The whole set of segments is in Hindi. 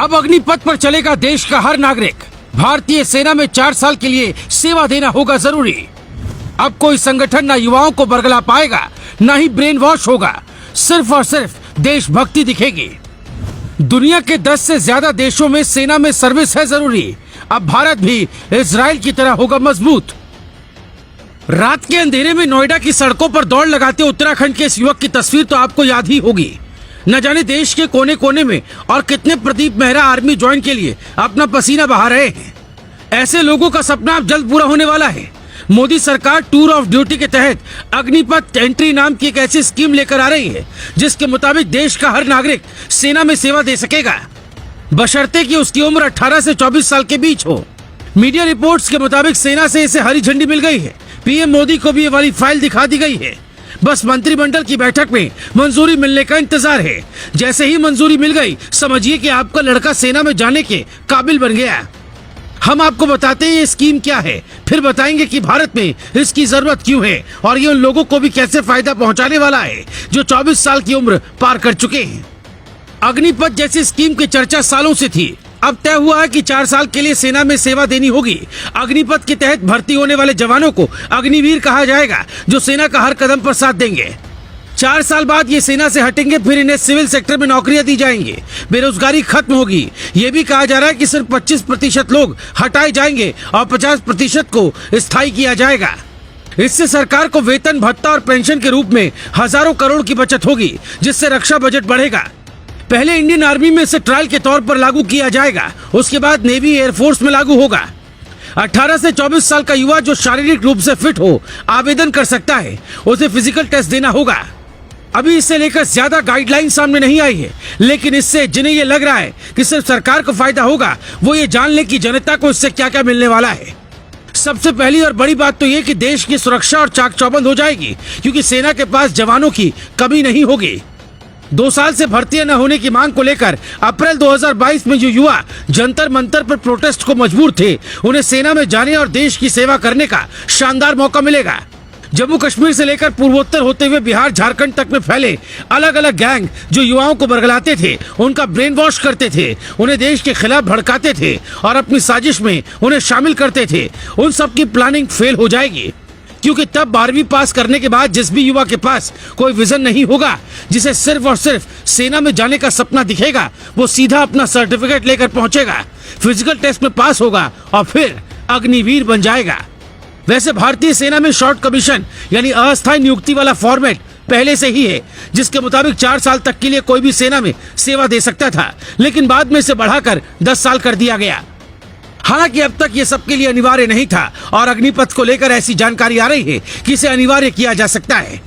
अब अग्निपथ पर चलेगा देश का हर नागरिक। भारतीय सेना में 4 साल के लिए सेवा देना होगा जरूरी। अब कोई संगठन न युवाओं को बरगला पाएगा, न ही ब्रेन वॉश होगा। सिर्फ और सिर्फ देशभक्ति दिखेगी। दुनिया के 10 से ज्यादा देशों में सेना में सर्विस है जरूरी। अब भारत भी इजराइल की तरह होगा मजबूत। रात के अंधेरे में नोएडा की सड़कों पर दौड़ लगाते उत्तराखंड के इस युवक की तस्वीर तो आपको याद ही होगी। न जाने देश के कोने कोने में और कितने प्रदीप मेहरा आर्मी ज्वाइन के लिए अपना पसीना बहा रहे हैं। ऐसे लोगों का सपना अब जल्द पूरा होने वाला है। मोदी सरकार टूर ऑफ ड्यूटी के तहत अग्निपथ एंट्री नाम की एक ऐसी स्कीम लेकर आ रही है जिसके मुताबिक देश का हर नागरिक सेना में सेवा दे सकेगा, बशर्ते कि उसकी उम्र 18 से 24 साल के बीच हो। मीडिया रिपोर्ट्स के मुताबिक सेना से इसे हरी झंडी मिल गई है। पीएम मोदी को भी ये वाली फाइल दिखा दी गई है। बस मंत्रिमंडल की बैठक में मंजूरी मिलने का इंतजार है। जैसे ही मंजूरी मिल गई, समझिए कि आपका लड़का सेना में जाने के काबिल बन गया। हम आपको बताते हैं ये स्कीम क्या है, फिर बताएंगे कि भारत में इसकी जरूरत क्यों है और ये उन लोगों को भी कैसे फायदा पहुंचाने वाला है जो 24 साल की उम्र पार कर चुके हैं। अग्निपथ जैसी स्कीम की चर्चा सालों से थी। अब तय हुआ है कि 4 साल के लिए सेना में सेवा देनी होगी। अग्निपथ के तहत भर्ती होने वाले जवानों को अग्निवीर कहा जाएगा, जो सेना का हर कदम पर साथ देंगे। 4 साल बाद ये सेना से हटेंगे, फिर इन्हें सिविल सेक्टर में नौकरियां दी जाएंगी। बेरोजगारी खत्म होगी। ये भी कहा जा रहा है कि सिर्फ 25% लोग हटाए जाएंगे और 50% को स्थायी किया जाएगा। इससे सरकार को वेतन, भत्ता और पेंशन के रूप में हजारों करोड़ की बचत होगी, जिससे रक्षा बजट बढ़ेगा। पहले इंडियन आर्मी में इसे ट्रायल के तौर पर लागू किया जाएगा, उसके बाद नेवी, एयरफोर्स में लागू होगा। 18 से 24 साल का युवा जो शारीरिक रूप से फिट हो आवेदन कर सकता है। उसे फिजिकल टेस्ट देना होगा। अभी इससे लेकर ज्यादा गाइडलाइन सामने नहीं आई है, लेकिन इससे जिन्हें ये लग रहा है कि सिर्फ सरकार को फायदा होगा, वो ये जान ले कि जनता को इससे क्या क्या मिलने वाला है। सबसे पहली और बड़ी बात तो ये कि देश की सुरक्षा और चाक चौबंद हो जाएगी, क्योंकि सेना के पास जवानों की कमी नहीं होगी। 2 साल से भर्ती न होने की मांग को लेकर अप्रैल 2022 में जो युवा जंतर मंतर पर प्रोटेस्ट को मजबूर थे, उन्हें सेना में जाने और देश की सेवा करने का शानदार मौका मिलेगा। जम्मू कश्मीर से लेकर पूर्वोत्तर होते हुए बिहार, झारखंड तक में फैले अलग अलग गैंग जो युवाओं को बरगलाते थे, उनका ब्रेन वॉश करते थे, उन्हें देश के खिलाफ भड़काते थे और अपनी साजिश में उन्हें शामिल करते थे, उन सब की प्लानिंग फेल हो जाएगी। क्योंकि तब 12वीं पास करने के बाद जिस भी युवा के पास कोई विजन नहीं होगा, जिसे सिर्फ और सिर्फ सेना में जाने का सपना दिखेगा, वो सीधा अपना सर्टिफिकेट लेकर पहुंचेगा, फिजिकल टेस्ट में पास होगा और फिर अग्निवीर बन जाएगा। वैसे भारतीय सेना में शॉर्ट कमीशन यानी अस्थायी नियुक्ति वाला फॉर्मेट पहले से ही है, जिसके मुताबिक 4 साल तक के लिए कोई भी सेना में सेवा दे सकता था, लेकिन बाद में इसे बढ़ाकर 10 साल कर दिया गया। हालांकि अब तक ये सबके लिए अनिवार्य नहीं था और अग्निपथ को लेकर ऐसी जानकारी आ रही है कि इसे अनिवार्य किया जा सकता है।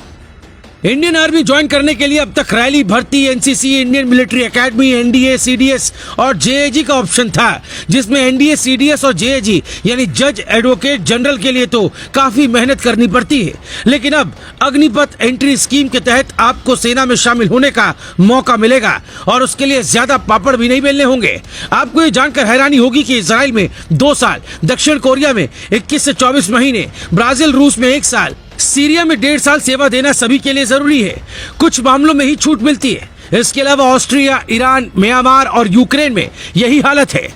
इंडियन आर्मी ज्वाइन करने के लिए अब तक रैली, भर्ती, NCC, Indian military academy, NDA, CDS और जेएजी का ऑप्शन था, जिसमें एनडीए, सीडीएस और जेएजी यानी जज एडवोकेट जनरल के लिए तो काफी मेहनत करनी पड़ती है। लेकिन अब अग्निपथ एंट्री स्कीम के तहत आपको सेना में शामिल होने का मौका मिलेगा और उसके लिए ज्यादा पापड़ भी नहीं बेलने होंगे। आपको ये जानकर हैरानी होगी कि इजराइल में 2 साल, दक्षिण कोरिया में 21 से 24 महीने, ब्राजील, रूस में 1 साल, सीरिया में 1.5 साल सेवा देना सभी के लिए जरूरी है। कुछ मामलों में ही छूट मिलती है। इसके अलावा ऑस्ट्रिया, ईरान, म्यांमार और यूक्रेन में यही हालत है।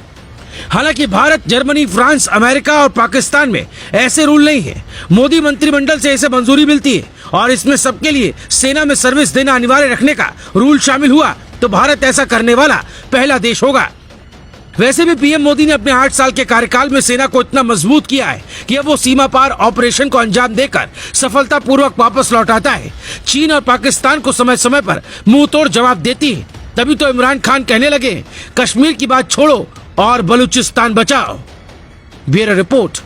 हालांकि भारत, जर्मनी, फ्रांस, अमेरिका और पाकिस्तान में ऐसे रूल नहीं है। मोदी मंत्रिमंडल से इसे मंजूरी मिलती है और इसमें सबके लिए सेना में सर्विस देना अनिवार्य रखने का रूल शामिल हुआ तो भारत ऐसा करने वाला पहला देश होगा। वैसे भी पीएम मोदी ने अपने 8 साल के कार्यकाल में सेना को इतना मजबूत किया है कि अब वो सीमा पार ऑपरेशन को अंजाम देकर सफलतापूर्वक वापस लौटाता है। चीन और पाकिस्तान को समय समय पर मुंह तोड़ जवाब देती है। तभी तो इमरान खान कहने लगे, कश्मीर की बात छोड़ो और बलूचिस्तान बचाओ। Bureau report.